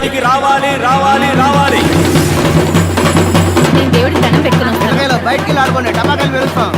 బయటికి రావాలి రావాలి రావాలి. నేను దేవుడికి దండం పెట్టుకుని వస్తాను. బయటికి వెళ్ళి ఆడుకోండి, టమాకాయలు పెరుస్తాం.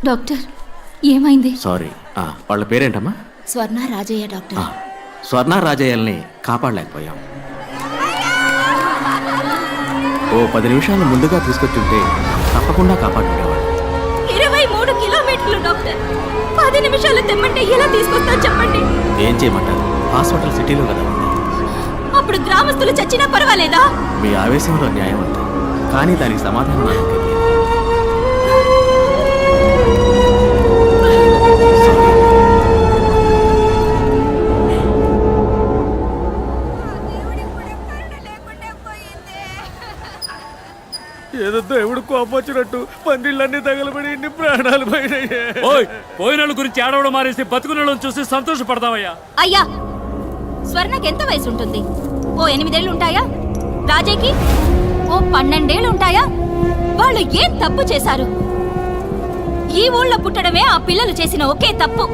డాక్టర్ ఏమైంది? సారీ. వాళ్ళ పేరేంటమ్మా? స్వర్ణ రాజయ్య డాక్టర్. స్వర్ణ రాజయ్యల్ని కాపాడలేకపోయాం. ఓ 10 నిమిషాలు ముందుగా తీసుకొచ్చుంటే తప్పకుండా కాపాడుకునేవాడు. 23 కిలోమీటర్లు డాక్టర్. 10 నిమిషాలు తెమ్మంటే ఎలా తీసుకొస్తా చెప్పండి? ఏం చేయమంటారు? హాస్పిటల్ సిటీలో కదా ఉంది. అప్పుడు గ్రామస్తులు చచ్చినా పర్వాలేదా? మీ ఆవేశంలో న్యాయం ఉంది, కానీ దానికి సమాధానం నాకు తెలియదు. ఏదో దేవుడు కోపొచ్చినట్టు పందిళ్ళన్నీ తగలబడి ఇన్ని ప్రాణాలు పోయినాయి. పోయిన గురించి ఏడవడం మానేసి బతుకున్న చూసి సంతోషపడతావయ్యా. అయ్యా, స్వర్ణకి ఎంత వయసు ఉంటుంది? ఓ 8 ఏళ్ళు ఉంటాయా? రాజయ్యకి ఓ 12 ఏళ్ళు ఉంటాయా? వాళ్ళు ఏం తప్పు చేశారు? ఈ ఊళ్ళో పుట్టడమే ఆ పిల్లలు చేసిన ఒకే తప్పు.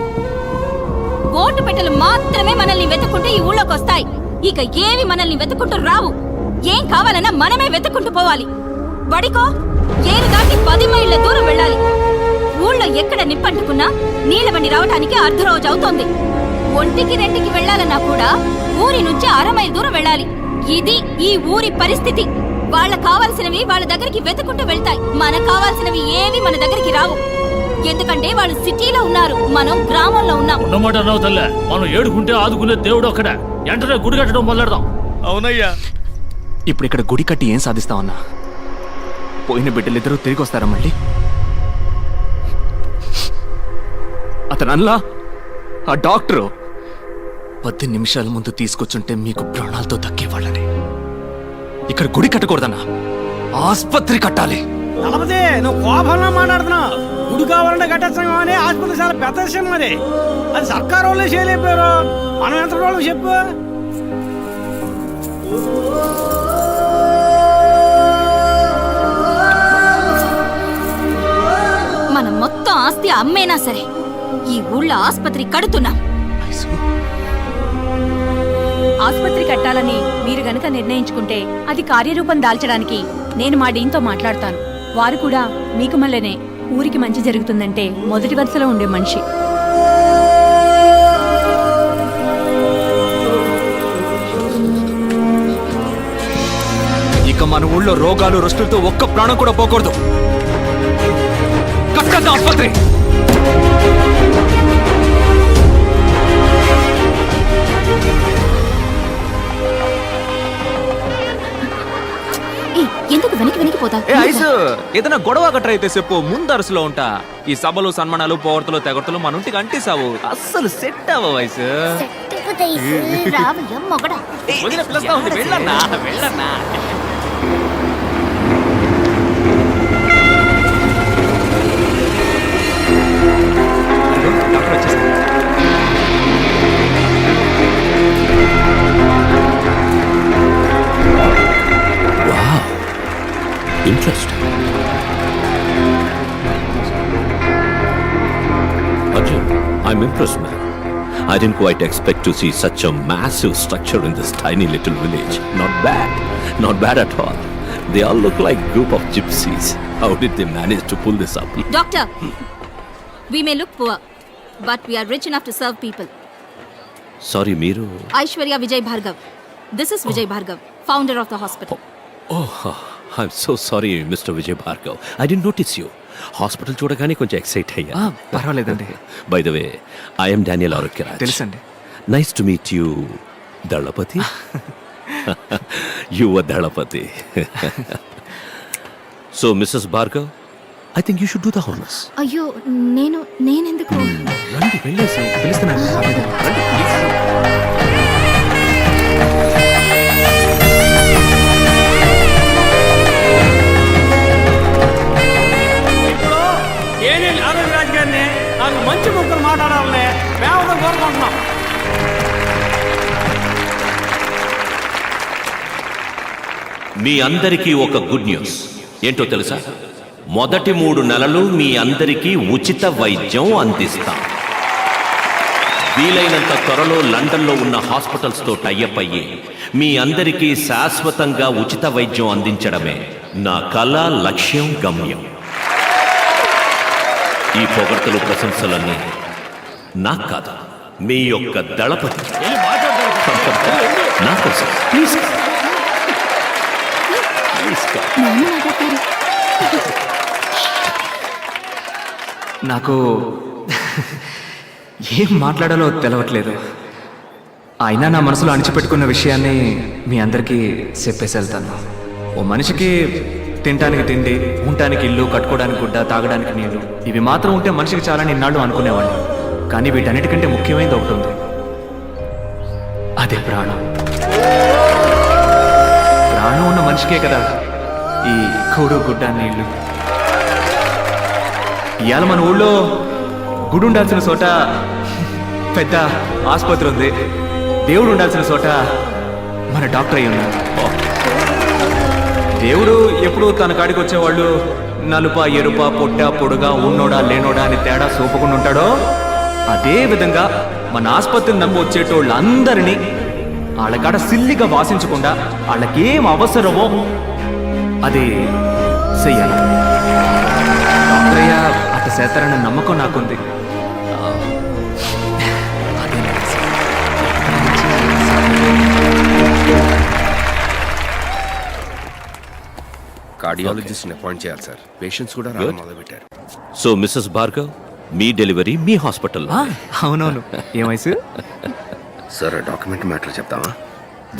ఓటు పెట్టెలు మాత్రమే మనల్ని వెతుక్కుంటూ ఈ ఊళ్ళోకి వస్తాయి. ఇక ఏవి మనల్ని వెతుక్కుంటూ రావు. ఏం కావాలన్నా మనమే వెతుక్కుంటూ పోవాలి. బడికో ఏరు దాటి 10 మైళ్ళ దూరం వెళ్ళాలి. ఊళ్ళో ఎక్కడ నిప్పంటుకున్నా నీళ్ళ బండి రావడానికి అర్ధరోజు అవుతోంది. 1-2కి వెళ్ళాలన్నా కూడా ఊరి నుంచి 1/2 మైలు దూరం వెళ్ళాలి. ఇది ఈ ఊరి పరిస్థితి. వాళ్ళకు కావాల్సినవి వాళ్ళ దగ్గరికి వెతుకుంటూ వెళ్తాయి. మనకు కావాల్సినవి ఏవి మన దగ్గరికి రావు. ఎందుకంటే వాళ్ళు సిటీలో ఉన్నారు, మనం గ్రామంలో ఉన్నాం. ఉన్నమాట అన్నావు తల్లే. మనం ఏడుకుంటే ఆదుకునే దేవుడు ఒక్కడే. వెంటనే గుడి కట్టడం మొదలెడదాం. అవునయ్యా. ఇప్పుడు ఇక్కడ గుడి కట్టి ఏం సాధిస్తామన్నా? పోయిన బిడ్డలిద్దరూ తిరిగి వస్తారా మళ్ళీ? అతనల్లా ఆ డాక్టరు 10 నిమిషాల ముందు తీసుకొచ్చుంటే మీకు ప్రాణాలతో దక్కేవాళ్ళని. ఇక్కడ గుడి కట్టకూడదన్నా, ఆస్పత్రి కట్టాలి. నలపదే నువ్వు కోపంలో మాట్లాడుతున్నావు. గుడి కావాలంటే కట్టేస్తాం అని ఆసుపత్రి చాలా పెద్ద విషయం. మరి అది సర్కారు వాళ్ళే చేయలేపారు, మనం ఎంత వాళ్ళకి చెప్పు. మనం మొత్తం ఆస్తి అమ్మేనా సరే ఈ ఊళ్ళో ఆస్పత్రి కడుతున్నాం. ఆస్పత్రి కట్టాలని మీరు గనక నిర్ణయించుకుంటే అది కార్యరూపం దాల్చడానికి నేను మా డీన్తో మాట్లాడతాను. వారు కూడా మీకు మళ్ళనే ఊరికి మంచి జరుగుతుందంటే మొదటి వరుసలో ఉండే మనిషి. ఇక మన ఊళ్ళో రోగాలు రుష్టులతో ఒక్క ప్రాణం కూడా పోకూడదు. కట్టండి ఆస్పత్రి. ఎందుకు వెనక్కిపోతా? ఏదైనా గొడవ గట్రా అయితే చెప్పు, ముందరుసులో ఉంటా. ఈ సభలు సన్మానాలు పోవర్తలు తెగర్తలు మన ఇంటికి అంటిసావు. అస్సలు సెట్ అవ్వ వయసు. వెళ్ళన్నా వెళ్ళన్నా. డాక్టర్ వచ్చేసారు. Interesting. Arjun, I'm impressed, man. I didn't quite expect to see such a massive structure in this tiny little village. Not bad. Not bad at all. They all look like a group of gypsies. How did they manage to pull this up? Doctor, we may look poor, but we are rich enough to serve people. Sorry, Meeru. Aishwarya Vijay Bhargav. This is Vijay Bhargav, founder of the hospital. Oh, I'm so sorry, Mr. Vijay Bhargav. I didn't notice you. Hospital చూడగానే కొంచెం excite అయ్యా. పర్వాలేదండి. By the way, I'm Daniel Arogyaraj. తెలుసండి. Nice to meet you, Dalapathi. యువ Dalapathi. So Mrs Bhargav, I think you should do the honours. అయ్యో, నేనెందుకు? రండి వెళ్ళేసి పిలుస్తున్నాను. రండి ప్లీజ్. ఆరోగ్యరాజ్ గారిని నాకు మంచి ముక్కలు మాట్లాడాలని మేము కోరుకుంటున్నాం. మీ అందరికీ ఒక గుడ్ న్యూస్. ఏంటో తెలుసా? మొదటి 3 నెలలు మీ అందరికీ ఉచిత వైద్యం అందిస్తాం. వీలైనంత త్వరలో లండన్లో ఉన్న హాస్పిటల్స్తో టైఅప్ అయ్యి మీ అందరికీ శాశ్వతంగా ఉచిత వైద్యం అందించడమే నా కళ, లక్ష్యం, గమ్యం. ఈ పొగడ్తలు ప్రశంసలన్నీ నాకు కాదు, మీ యొక్క దళపతి నా కోసం. ప్లీజ్ నాకు ఏం మాట్లాడాలో తెలవట్లేదు. అయినా నా మనసులో అణిచిపెట్టుకున్న విషయాన్ని మీ అందరికీ చెప్పేసి వెళ్తాను. ఓ మనిషికి తినడానికి తిండి, ఉండటానికి ఇల్లు, కట్టుకోవడానికి గుడ్డ, తాగడానికి నీళ్లు, ఇవి మాత్రం ఉంటే మనిషికి చాలని ఇన్నాళ్ళు అనుకునేవాడిని. కానీ వీటన్నిటికంటే ముఖ్యమైనది ఒకటి ఉంది, అదే ప్రాణం. ప్రాణం ఉన్న మనిషికే కదా ఈ కూడు, గుడ్డ, నీళ్లు. ఇవాళ మన ఊళ్ళో గుడి ఉండాల్సిన చోట పెద్ద ఆసుపత్రి ఉంది, దేవుడు ఉండాల్సిన చోట మన డాక్టర్ అయి ఉన్నాడు. దేవుడు ఎప్పుడు తన కాడికి వచ్చేవాళ్ళు నలుప, ఎరుప, పొట్ట, పొడుగా, ఉన్నోడా లేనోడా అని తేడా చూపకుండా ఉంటాడో, అదే విధంగా మన ఆసుపత్రిని నమ్మి వచ్చేటోళ్ళందరినీ వాళ్ళ కాడ సిల్లిగా వాసించకుండా వాళ్ళకేం అవసరమో అది చెయ్యాలి. డాక్టర్ అయ్యా అట్ట చేస్తారన్న నమ్మకం నాకుంది. కార్డియాలజిస్ట్ని అపాయింట్ చేయాలి సార్. పేషెంట్స్ కూడా రావడం మొదలుపెట్టారు. సో మిస్సెస్ భార్గవ్, మీ డెలివరీ మీ హాస్పిటల్లో. అవునవును. ఏ వయసు? సార్ డాక్యుమెంట్ మ్యాటర్ చెప్తావా?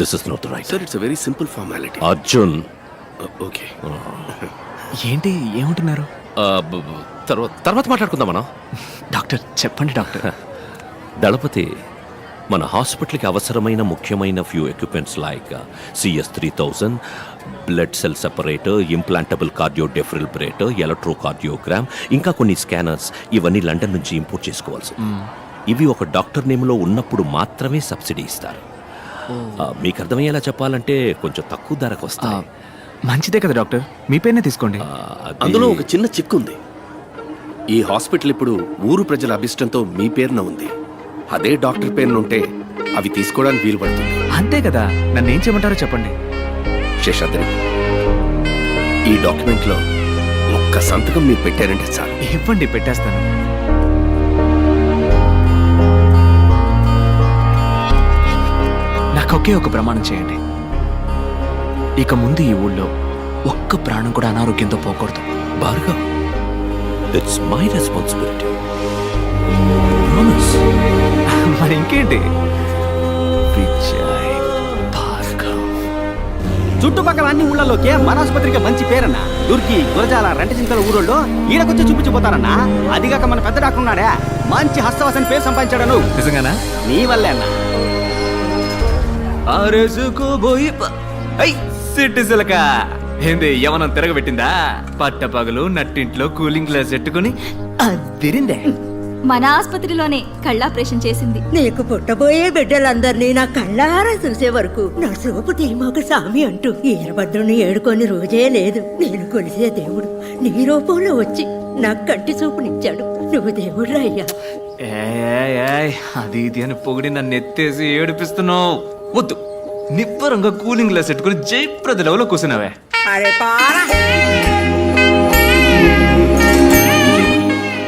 This is not right. Sir it's very simple formality. Arjun, okay. ఏంటి ఏమంటున్నారు? తర్వాత మాట్లాడుకుందాం మనం. డాక్టర్ చెప్పండి డాక్టర్. దళపతి, మన హాస్పిటల్కి అవసరమైన ముఖ్యమైన few equipments like CS3000, blood cell separator, implantable cardio defibrillator, electrocardiogram, ఇంకా కొన్ని స్కానర్స్, ఇవన్నీ లండన్ నుంచి ఇంపోర్ట్ చేసుకోవాల్సి. ఇవి ఒక డాక్టర్ నేమ్లో ఉన్నప్పుడు మాత్రమే సబ్సిడీ ఇస్తారు. మీకు అర్థమయ్యేలా చెప్పాలంటే కొంచెం తక్కువ ధరకు వస్తాయి. మంచిదే కదా డాక్టర్, మీ పేరునే తీసుకోండి. అందులో ఒక చిన్న చిక్కు ఉంది. ఈ హాస్పిటల్ ఇప్పుడు ఊరు ప్రజల అభిష్టంతో మీ పేరున ఉంది. అదే డాక్టర్ పేరున ఉంటే అవి తీసుకోవడానికి వీలు పడుతుంది. అంతే కదా, నన్ను ఏం చేయమంటారో చెప్పండి. శేషాద్రి, ఈ డాక్యుమెంట్ లో ఒక్క సంతకం మీరు పెట్టారంటే చాలు. ఇవ్వండి, పెట్టేస్తాను. నాకు ఒకే ఒక ప్రమాణం చేయండి, ఇక ముందు ఈ ఊళ్ళో ఒక్క ప్రాణం కూడా అనారోగ్యంతో పోకూడదు. Bhargav, it's my responsibility. Promise. మరి ఇంకేంటి? విజయ్ భార్గవ్. చుట్టుపక్కల అన్ని ఊళ్ళలోకే మన ఆసుపత్రికి మంచి పేరన్నా. దుర్కి, గురజాల, రెంటచింతల ఊరోళ్ళు ఈడకొచ్చి చూపించిపోతారన్నా. అదిగాక మన పెద్ద డాక్టర్ ఉన్నాడే, మంచి హస్తవాసని పేరు సంపాదించాడను. నిజంగానా? నీ వల్లే అన్నా. సిటిజలక ఏంది యవనం తిరగబెట్టిందా? పట్టపగలు నట్టింట్లో కూలింగ్ గ్లాస్ పెట్టుకుని అదిరిందే. మన ఆసుపత్రిలోనే కళ్ళాపరేషన్ చేసింది. నీకు పుట్టబోయే బిడ్డలందరినీ నా కళ్ళారా చూసే వరకు నా సోపు తీమాక సామి అంటూ ఈరభద్రుని ఏడుకొని రోజే లేదు. నేను కొలిసే దేవుడు నీ రూపంలో వచ్చి నాకు కంటి చూపునిచ్చాడు. నువ్వు దేవుడు అయ్యా. అది ఇది అని పొగిడి నన్ను ఎత్తేసి ఏడిపిస్తున్నావు. వద్దు, నిబ్బరంగా కూలింగ్ గ్లాస్ పెట్టుకుని జయప్రద లెవెల్లో కూర్చున్నావే. అరే పారా.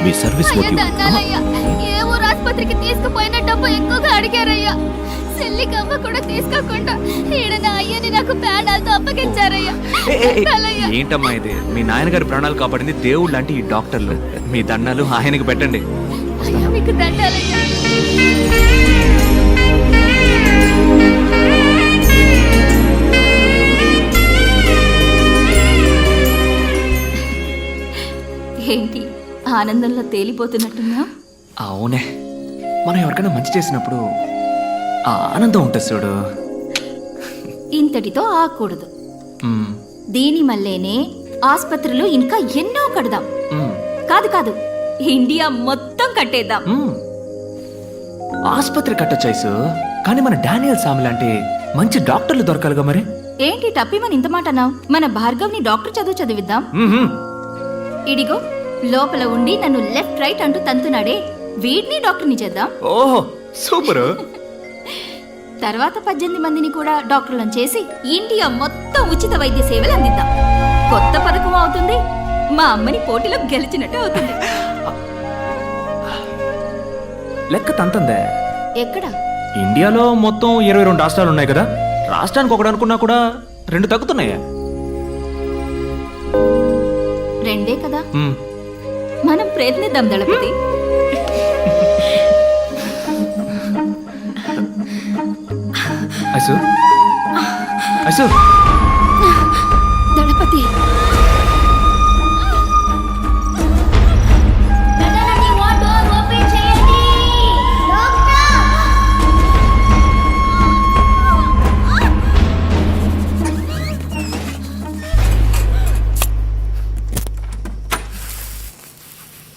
మీ సర్వీస్ మోటివ్. ఏ ఊరు ఆసుపత్రికి తీసుకుపోయిన డబ్బు ఎక్కువగా అడిగారయ్యా. చెల్లికమ్మ కూడా తీసుకోకుండా ఈడ నా అయ్యని నాకు ప్రాణాలతో అప్పగించారయ్యా. ఏంటమ్మా ఇది? మీ నాయనగారి ప్రాణాలు కాపాడింది దేవుడు లాంటి ఈ డాక్టర్లు. మీ దండాలు ఆయనకి పెట్టండి. మీకు దండాలయ్యా. ఏంటి ఆనందంలో తేలిపోతున్నట్టున్నా? అవునే, మనం ఎవరికైనా మంచి చేసినప్పుడు ఆ ఆనందం ఉంటుంది చూడు. ఇంతటితో ఆకూడదు. మ్మ్. దీని మల్లేనే ఆసుపత్రులు ఇంకా ఎన్నో కడదాం. మ్మ్. కాదు కాదు, ఇండియా మొత్తం కట్టేద్దాం. మ్మ్. ఆసుపత్రి కట్టొచ్చాయిసు, కానీ మన డానియల్ సామి లాంటి మంచి డాక్టర్లు దొరకాలిగా మరి. ఏంటి టప్పిమని ఇంత మాట అన్నావు? మన భార్గవ్ని డాక్టర్ చదువు చదివిద్దాం. మ్మ్. ఇడిగో లోపల ఉండి నన్ను లెఫ్ట్ రైట్ అంటూ తంతున్నాడే, వీడిని డాక్టర్ని చేద్దాం. ఓహో సూపరు. తర్వాత 18 మందిని కూడా డాక్టర్లను చేసి ఇండియా మొత్తం ఉచిత వైద్య సేవలు అందిద్దాం. కొత్త పథకం అవుతుంది, మా అమ్మని పోటీలో గెలిచినట్టు అవుతుంది. లెక్క తంతందే. ఎక్కడ? ఇండియాలో మొత్తం 22 రాష్ట్రాలు ఉన్నాయి కదా, రాష్ట్రానికి ఒకటి అనుకున్నా కూడా 2 తగ్గుతున్నాయా? రెండే కదా, మ్మ్. మనం ప్రయత్నిద్దాం దళపతి. ఐసు ఐసు Dalapathi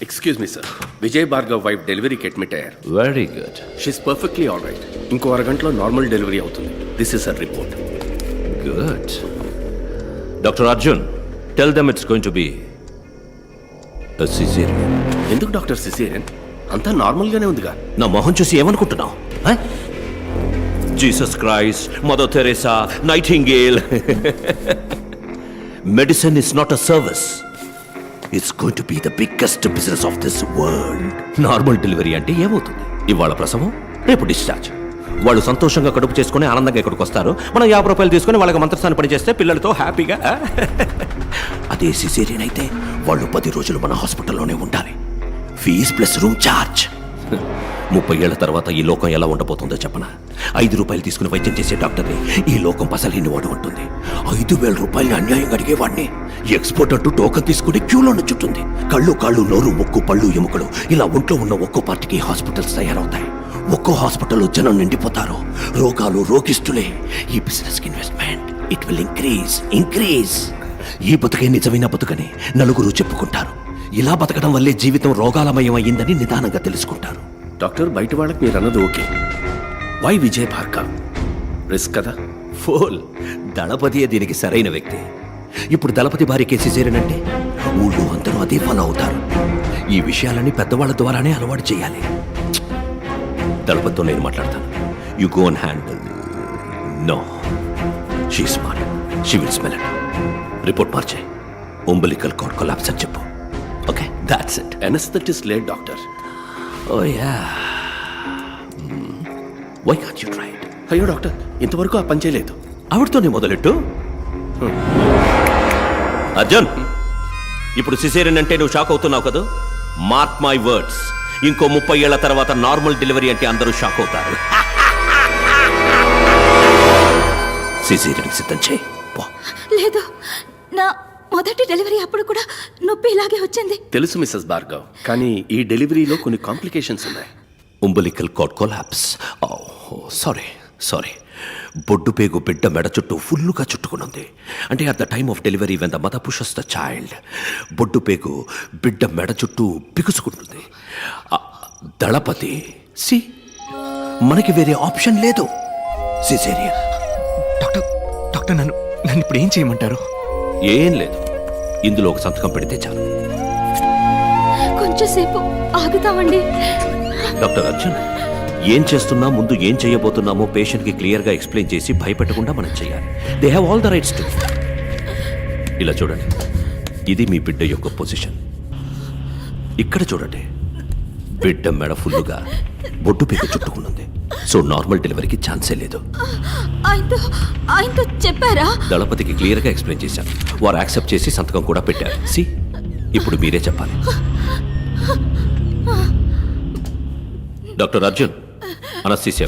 excuse me sir, Vijay Bhargav wife డెలివరీకి అడ్మిట్ అయ్యారు. Very good. She's perfectly all right. ఇంకో అరగంటలో నార్మల్ డెలివరీ అవుతుంది. This is a report. Good. Doctor Arjun, tell them it's going to be a cesarean. ఎందుకు డాక్టర్ సిసేరియన్? అంతా నార్మల్గానే ఉందిగా. నా మొహం చూసి ఏమనుకుంటున్నావు? Jesus Christ, Mother Teresa, Nightingale. Medicine is not a service. It's going to be the biggest business of this world. Normal delivery అంటే ఏమవుతుంది? ఇవాళ ప్రసవం, రేపు డిశ్చార్జ్. వాళ్ళు సంతోషంగా కడుపు చేసుకుని ఆనందంగా ఇక్కడికి వస్తారు. మనం 50 రూపాయలు తీసుకుని వాళ్ళకి మంత్రస్థానం పని చేస్తే పిల్లలతో హ్యాపీగా. అదే సిజేరియన్ అయితే వాళ్ళు 10 రోజులు మన హాస్పిటల్లోనే ఉండాలి. Fees plus room charge. 30 ఏళ్ల తర్వాత ఈ లోకం ఎలా ఉండబోతుందో చెప్పనా? 5 రూపాయలు తీసుకుని వైద్యం చేసే డాక్టర్ని ఈ లోకం పసలేని వాడు ఉంటుంది. 5,000 రూపాయలని అన్యాయంగా అడిగేవాడిని ఎక్స్పోర్ట్ అంటూ టోకన్ తీసుకుని క్యూలో నుంచుంటుంది. కళ్ళు, కాళ్ళు, నోరు, ముక్కు, పళ్ళు, ఎముకలు ఇలా ఒంట్లో ఉన్న ఒక్కో పార్టీకి హాస్పిటల్స్ తయారవుతాయి. ఒక్కో హాస్పిటల్లో జనం నిండిపోతారు. రోగాలు, రోగిస్తులే. ఈ business investment it will increase. ఈ బతుకే నిజమైన బతుకని నలుగురు చెప్పుకుంటారు. ఇలా బతకడం వల్లే జీవితం రోగాలమయం అయ్యిందని నిదానంగా తెలుసుకుంటారు. డాక్టర్, బయట వాళ్ళకి మీరు అన్నది okay. Why Vijay Bhargav? Risk కదా. ఫోల్. దళపతియే దీనికి సరైన వ్యక్తి. ఇప్పుడు దళపతి భార్యకే సిజేరియన్ ఊళ్ళో అందరూ అదే ఫాలో అవుతారు. ఈ విషయాలని పెద్దవాళ్ళ ద్వారానే అలవాటు చేయాలి. దళపతితో నేను మాట్లాడతాను. You go and handle. No, she smart, she will smell it. Report మార్చే. umbilical cord collapse అని చెప్పు. Okay, that's it. Anaesthetist late doctor. Oh yeah, why can't you try it? అయ్యో డాక్టర్, ఇంతవరకు ఆ పని చేయలేదు. ఆవిడతోనే మొదలెట్టు. అర్జున్, ఇప్పుడు సిజేరియన్ అంటే నువ్వు షాక్ అవుతున్నావు కదా? మార్క్ మై వర్డ్స్, ఇంకో 30 ఏళ్ల తర్వాత నార్మల్ డెలివరీ అంటే అందరూ షాక్ అవుతారు. సిజేరియన్ సిద్ధం చేయి. లేదు, నా మొదటి డెలివరీ అప్పుడు కూడా నొప్పి ఇలాగే వచ్చింది. తెలుసు మిస్సెస్ భార్గవ్, కానీ ఈ డెలివరీలో కొన్ని కాంప్లికేషన్స్ ఉన్నాయి. umbilical cord collapse. సారీ. బొడ్డు పేగు బిడ్డ మెడ చుట్టూ ఫుల్లుగా చుట్టుకునుంది. అంటే at the time of delivery when the mother pushes the child, బొడ్డు పేగు బిడ్డ మెడ చుట్టూ బిగుసుకుంటుంది. దళపతి, సి, మనకి వేరే ఆప్షన్ లేదు. సిజేరియన్. డాక్టర్, నన్ను ఇప్పుడు ఏం చేయమంటారు? ఏం లేదు, ఇందులో ఒక సంతకం పెడితే చాలు. కొంచెంసేపు ఆగుతామండి. డాక్టర్ అర్జున్, ఏం చేస్తున్నా, ముందు ఏం చేయబోతున్నామో పేషెంట్కి క్లియర్గా ఎక్స్ప్లెయిన్ చేసి భయపెట్టకుండా మనం చేయాలి. They have all the rights to. ఇలా చూడండి, ఇది మీ బిడ్డ యొక్క పొజిషన్. ఇక్కడ చూడండి, బిడ్డ మెడ ఫుల్లుగా బొడ్డు పీక చుట్టుకున్నది. సో నార్మల్ డెలివరీకి ఛాన్సే లేదు. ఆయనతో చెప్పారా? దళపతికి క్లియర్గా ఎక్స్ప్లెయిన్ చేశాను. వారు యాక్సెప్ట్ చేసి సంతకం కూడా పెట్టారు. సి, ఇప్పుడు మీరే చెప్పాలి. Doctor Arjun, anaesthesia